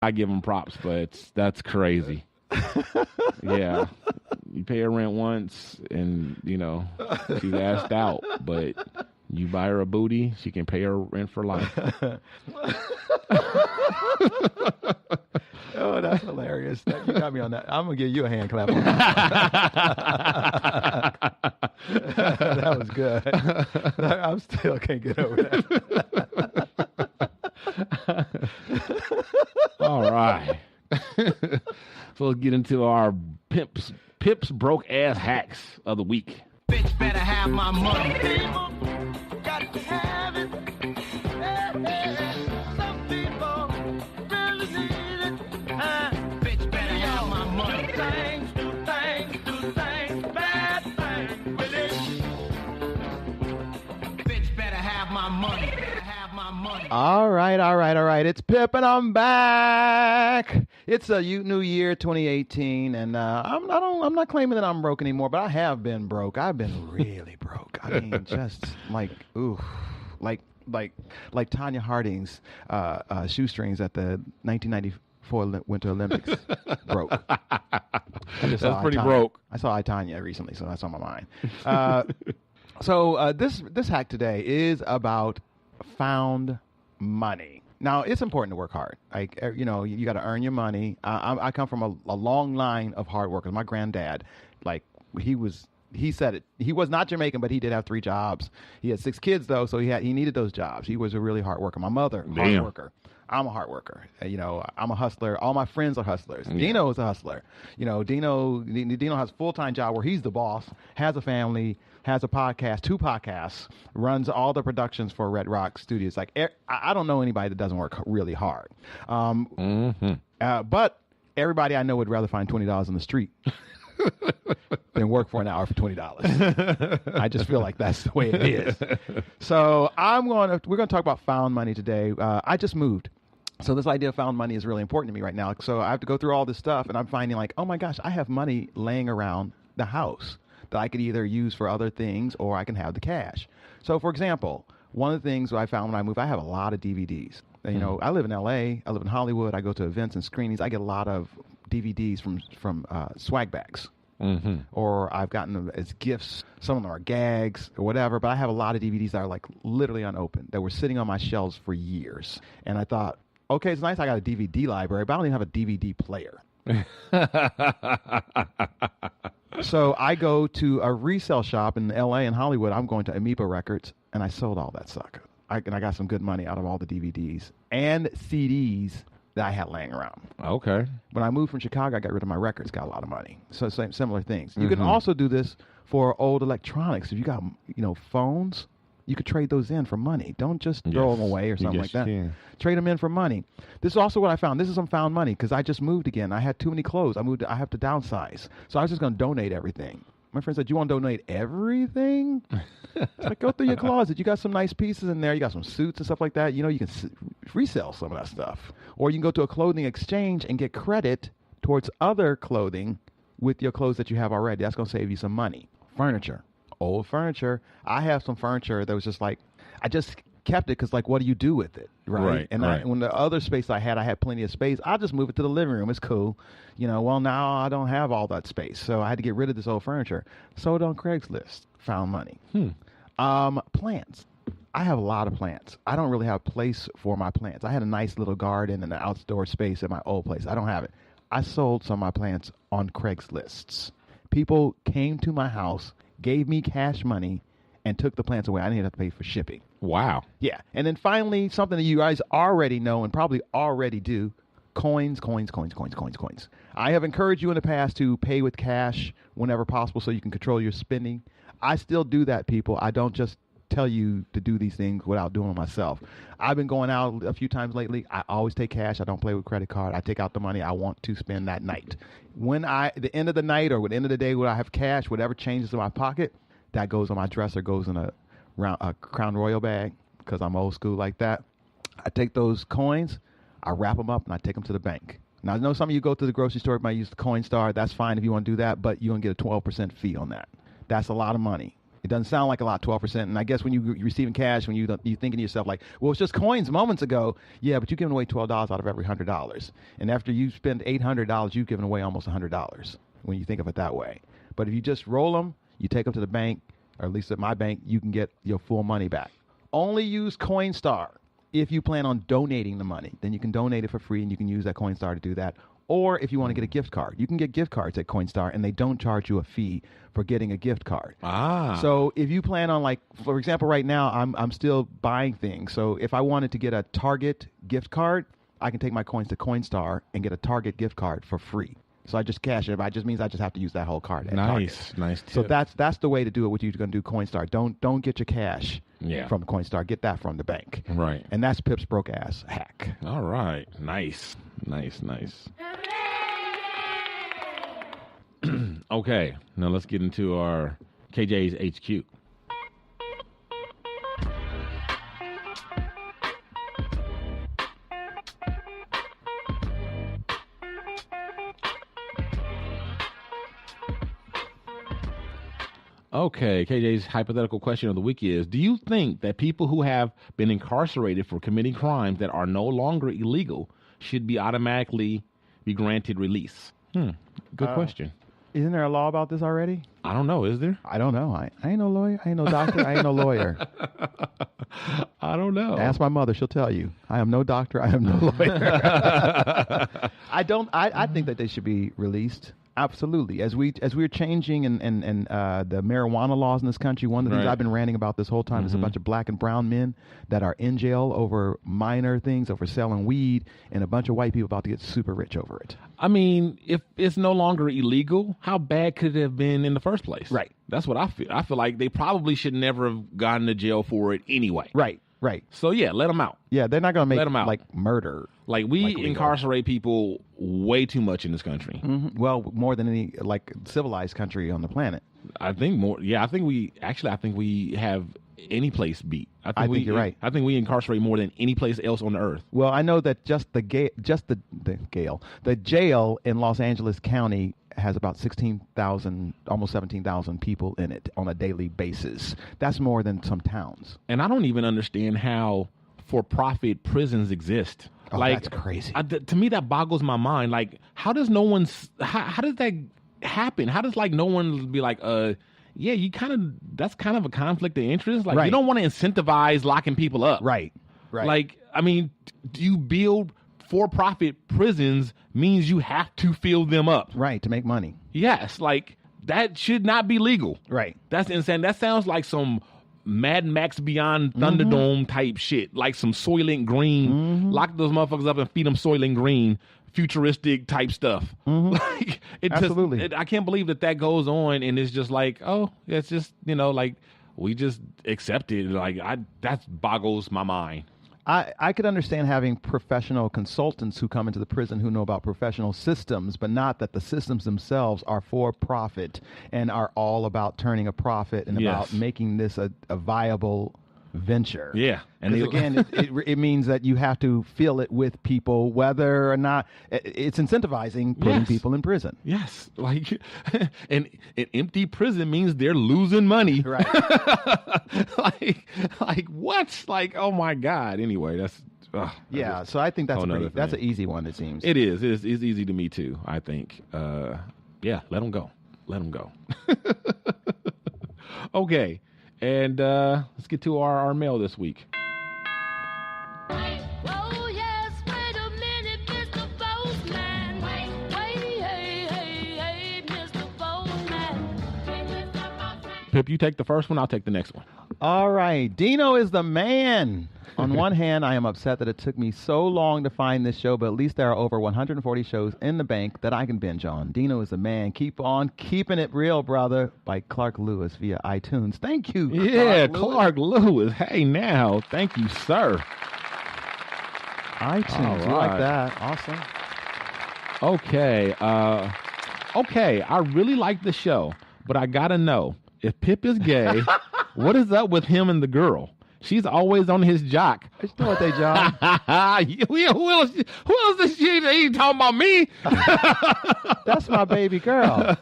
I give them props, but that's crazy. Yeah, you pay her rent once, and she's asked out, but you buy her a booty, she can pay her rent for life. Oh, that's hilarious. You got me on that. I'm going to give you a hand clap on that. That was good. I still can't get over that. All right. So let's get into our Pips broke ass hacks of the week. Bitch better have my money. People got to have it. Some people really need it. Bitch better have my money. Do things, bad things with it. Bitch better have my money. All right. It's Pip, and I'm back. It's a new year, 2018, and I'm not claiming that I'm broke anymore, but I have been broke. I've been really broke. I mean, just like Tanya Harding's shoestrings at the 1994 Winter Olympics broke. That's pretty broke. I saw Tanya recently, so that's on my mind. So this hack today is about found money. Now, it's important to work hard. Like, you got to earn your money. I come from a long line of hard workers. My granddad, he said it. He was not Jamaican, but he did have 3 jobs. He had 6 kids, though, so he needed those jobs. He was a really hard worker. My mother, hard worker. I'm a hard worker. I'm a hustler. All my friends are hustlers. Yeah. Dino is a hustler. Dino has a full-time job where he's the boss, has a family, has a podcast, 2 podcasts, runs all the productions for Red Rock Studios. I don't know anybody that doesn't work really hard. But everybody I know would rather find $20 on the street than work for an hour for $20. I just feel like that's the way it is. So we're going to talk about found money today. I just moved. So this idea of found money is really important to me right now. So I have to go through all this stuff, and I'm finding oh my gosh, I have money laying around the house that I could either use for other things or I can have the cash. So, for example, one of the things I found when I moved, I have a lot of DVDs. I live in L.A., I live in Hollywood, I go to events and screenings. I get a lot of DVDs from swag bags. Mm-hmm. Or I've gotten them as gifts. Some of them are gags or whatever, but I have a lot of DVDs that are literally unopened that were sitting on my shelves for years. And I thought, okay, it's nice I got a DVD library, but I don't even have a DVD player. So I go to a resale shop in L.A. and Hollywood. I'm going to Amoeba Records, and I sold all that sucker. I got some good money out of all the DVDs and CDs that I had laying around. Okay. When I moved from Chicago, I got rid of my records, got a lot of money. So similar things. You can also do this for old electronics. If you got phones, you could trade those in for money. Don't just throw them away or something like that. Trade them in for money. This is also what I found. This is some found money because I just moved again. I had too many clothes. I have to downsize. So I was just going to donate everything. My friend said, "You want to donate everything?" It's go through your closet. You got some nice pieces in there. You got some suits and stuff like that. You can resell some of that stuff. Or you can go to a clothing exchange and get credit towards other clothing with your clothes that you have already. That's going to save you some money. Furniture. Old furniture. I have some furniture that was just I just kept it because what do you do with it, right? When the other space I had plenty of space. I just move it to the living room. It's cool, Well, now I don't have all that space, so I had to get rid of this old furniture. Sold on Craigslist. Found money. Plants. I have a lot of plants. I don't really have a place for my plants. I had a nice little garden and an outdoor space at my old place. I don't have it. I sold some of my plants on Craigslist. People came to my house, gave me cash money, and took the plants away. I didn't have to pay for shipping. Wow. Yeah. And then finally, something that you guys already know and probably already do, coins. I have encouraged you in the past to pay with cash whenever possible so you can control your spending. I still do that, people. I don't just tell you to do these things without doing them myself. I've been going out a few times lately. I always take cash. I don't play with credit card. I take out the money I want to spend that night. The end of the night or at the end of the day when I have cash, whatever changes in my pocket, that goes on my dresser, goes in a Crown Royal bag because I'm old school like that. I take those coins, I wrap them up, and I take them to the bank. Now, I know some of you go to the grocery store, might use the Coinstar. That's fine if you want to do that, but you're going to get a 12% fee on that. That's a lot of money. It doesn't sound like a lot, 12%. And I guess when you're receiving cash, when you're thinking to yourself like, well, it's just coins moments ago. Yeah, but you're giving away $12 out of every $100. And after you spend $800, you've given away almost $100 when you think of it that way. But if you just roll them, you take them to the bank, or at least at my bank, you can get your full money back. Only use Coinstar if you plan on donating the money. Then you can donate it for free, and you can use that Coinstar to do that. Or if you want to get a gift card, you can get gift cards at Coinstar, and they don't charge you a fee for getting a gift card. So if you plan on, like, for example, right now, I'm still buying things. So if I wanted to get a Target gift card, I can take my coins to Coinstar and get a Target gift card for free. So I just cash it. It just means I just have to use that whole card. Nice tip. So that's the way to do it. What you're going to do, Coinstar. Don't get your cash from Coinstar. Get that from the bank. Right. And that's Pip's broke ass hack. All right. Nice. Okay. Now let's get into our KJ's HQ. Okay, KJ's hypothetical question of the week is, do you think that people who have been incarcerated for committing crimes that are no longer illegal should be automatically be granted release? Good question. Isn't there a law about this already? I don't know. Is there? I don't know. I ain't no lawyer. I ain't no doctor. I ain't no lawyer. I don't know. Ask my mother. She'll tell you. I am no doctor. I am no lawyer. I think that they should be released. Absolutely. As we're changing and the marijuana laws in this country, one of the things I've been ranting about this whole time is a bunch of black and brown men that are in jail over minor things, over selling weed, and a bunch of white people about to get super rich over it. I mean, if it's no longer illegal, how bad could it have been in the first place? Right. That's what I feel. I feel like they probably should never have gotten to jail for it anyway. Right. So, yeah, let them out. Yeah, they're not going to make like murder. Like, we incarcerate people way too much in this country. Mm-hmm. Well, more than any civilized country on the planet. I think more. Yeah, I think we have any place beat. I think you're right. I think we incarcerate more than any place else on the earth. Well, I know that the jail in Los Angeles County has about 16,000, almost 17,000 people in it on a daily basis. That's more than some towns. And I don't even understand how for-profit prisons exist. Oh, that's crazy. To me, that boggles my mind. Like, how does how does that happen? How does no one be like, yeah, that's kind of a conflict of interest. Like, you don't want to incentivize locking people up. Right. Like, I mean, do you build for-profit prisons means you have to fill them up. Right, to make money. Yes, like, that should not be legal. Right. That's insane. That sounds like some Mad Max Beyond Thunderdome type shit, like some Soylent Green. Lock those motherfuckers up and feed them Soylent Green, futuristic type stuff. Like, absolutely. I can't believe that goes on, and it's just like, oh, it's just, like, we just accept it. Like, that boggles my mind. I could understand having professional consultants who come into the prison who know about professional systems, but not that the systems themselves are for profit and are all about turning a profit and about making this a viable venture. Yeah. And again, it means that you have to fill it with people, whether or not it's incentivizing putting people in prison. Yes. Like, an empty prison means they're losing money. Right. like what? Like, oh my God. Anyway, that's, so I think that's an easy one, it seems. It is. It's easy to me too, I think. Let them go. Okay. And let's get to our mail this week. Oh, yes, wait a minute, Mr. Postman. Wait, hey, Mr. Postman. Pip, you take the first one, I'll take the next one. All right. Dino is the man. On one hand, I am upset that it took me so long to find this show, but at least there are over 140 shows in the bank that I can binge on. Dino is the man. Keep on keeping it real, brother, by Clark Lewis via iTunes. Thank you, Clark Lewis. Hey, now. Thank you, sir. iTunes. You like that. Awesome. Okay. I really like the show, but I got to know, if Pip is gay, what is up with him and the girl? She's always on his jock. You know what they job? Who else is she? He talking about me? That's my baby girl.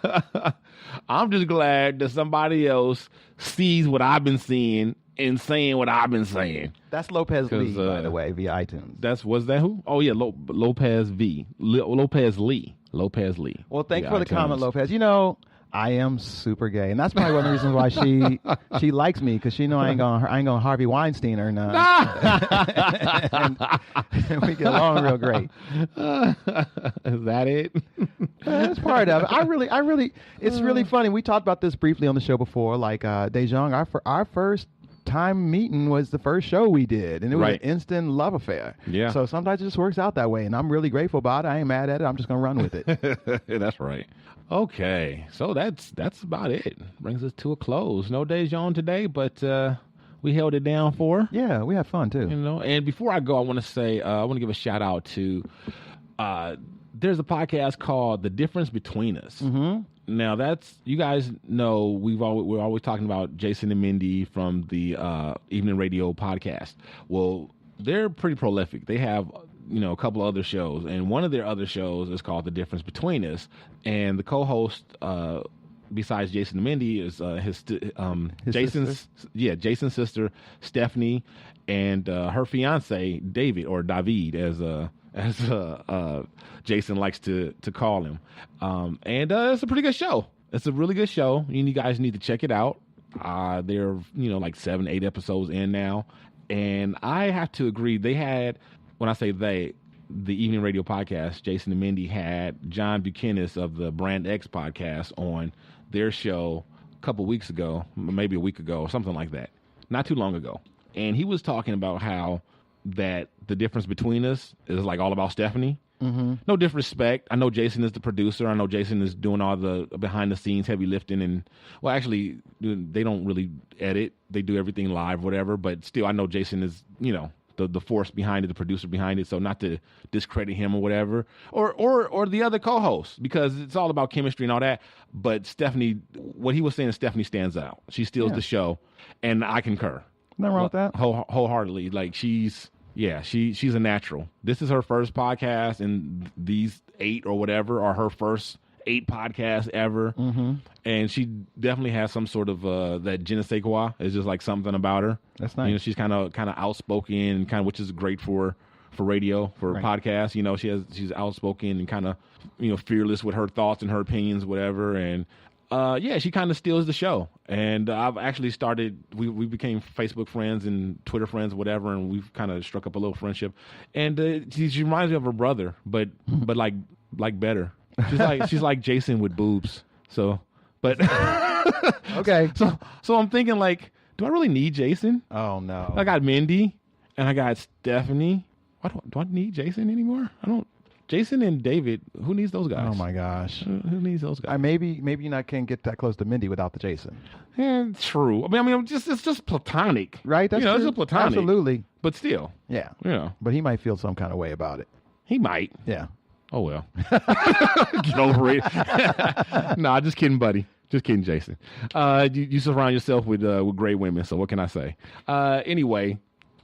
I'm just glad that somebody else sees what I've been seeing and saying what I've been saying. That's Lopez Lee, by the way, via iTunes. Was that who? Oh, yeah, Lopez Lee. Lopez Lee. Well, thanks for the iTunes. comment, Lopez. You know, I am super gay, and that's probably one of the reasons why she likes me, because she know I ain't gonna Harvey Weinstein her none. and we get along real great. Is that it? That's part of it. It's really funny. We talked about this briefly on the show before. Like Daejong, our first time meeting was the first show we did, and it was an instant love affair. Yeah. So sometimes it just works out that way, and I'm really grateful about it. I ain't mad at it. I'm just gonna run with it. That's right. Okay, so that's about it. Brings us to a close. No Daejong today, but we held it down for her. Yeah, we had fun too. You know, and before I go, I want to say I want to give a shout out to. There's a podcast called The Difference Between Us. Mm-hmm. Now that's, you guys know, we're always talking about Jason and Mindy from the Evening Radio podcast. Well, they're pretty prolific. They have, a couple other shows, and one of their other shows is called The Difference Between Us. And the co-host, besides Jason and Mindy, is Jason's sister Stephanie, and her fiance David, as Jason likes to call him. And it's a pretty good show. It's a really good show. You guys need to check it out. They're, like 7-8 episodes in now. And I have to agree, they had, when I say they, the Evening Radio podcast, Jason and Mindy had John Buchanan of the Brand X podcast on their show a couple weeks ago, maybe a week ago or something like that. Not too long ago. And he was talking about how that the difference between us is like all about Stephanie. Mm-hmm. No disrespect. I know Jason is the producer. I know Jason is doing all the behind the scenes heavy lifting, and well, actually, they don't really edit. They do everything live, whatever. But still, I know Jason is, the force behind it, the producer behind it. So not to discredit him or whatever, or the other co-hosts, because it's all about chemistry and all that. But Stephanie, what he was saying, Stephanie stands out. She steals the show, and I concur. Nothing wrong with that. Wholeheartedly. Like she's a natural. This is her first podcast, and these 8 or whatever are her first 8 podcasts ever. Mm-hmm. And she definitely has some sort of that je ne sais quoi. It's just like something about her. That's nice. She's kind of outspoken, which is great for radio, for podcasts. She's outspoken and kind of fearless with her thoughts and her opinions, whatever. And she kind of steals the show. And I've actually started, we became Facebook friends and Twitter friends, whatever, and we've kind of struck up a little friendship. And she reminds me of her brother, but like better. She's like Jason with boobs. So, but okay. So I'm thinking, like, do I really need Jason? Oh no. I got Mindy and I got Stephanie. Do I need Jason anymore? I don't. Jason and David, who needs those guys? Oh my gosh, who needs those guys? Maybe you not can't get that close to Mindy without the Jason. True. I mean, it's just platonic, right? That's true. It's just platonic, absolutely. But still, yeah, But he might feel some kind of way about it. He might. Yeah. Oh well. Get over it. Nah, just kidding, buddy. Just kidding, Jason. You surround yourself with great women. So what can I say? Anyway,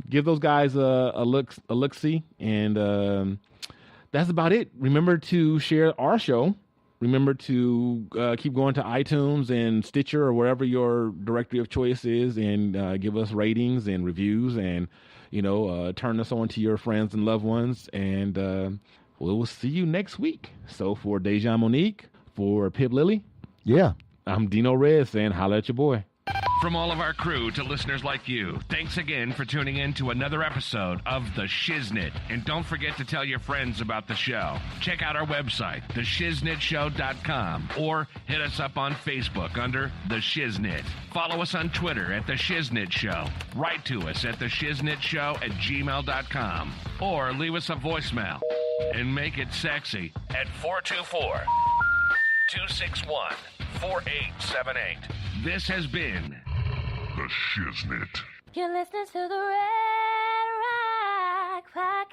give those guys a look-see, and that's about it. Remember to share our show. Remember to keep going to iTunes and Stitcher or wherever your directory of choice is, and give us ratings and reviews, and turn us on to your friends and loved ones. And we'll see you next week. So for Daejong Monique, for Pib Lily, I'm Dino Rez saying holla at your boy. From all of our crew to listeners like you, thanks again for tuning in to another episode of The Shiznit. And don't forget to tell your friends about the show. Check out our website, theshiznitshow.com, or hit us up on Facebook under The Shiznit. Follow us on Twitter at The Shiznit Show. Write to us at theshiznitshow@gmail.com, or leave us a voicemail and make it sexy at 424-261-4878. This has been The Shiznit. You're listening to the Red Rock Podcast.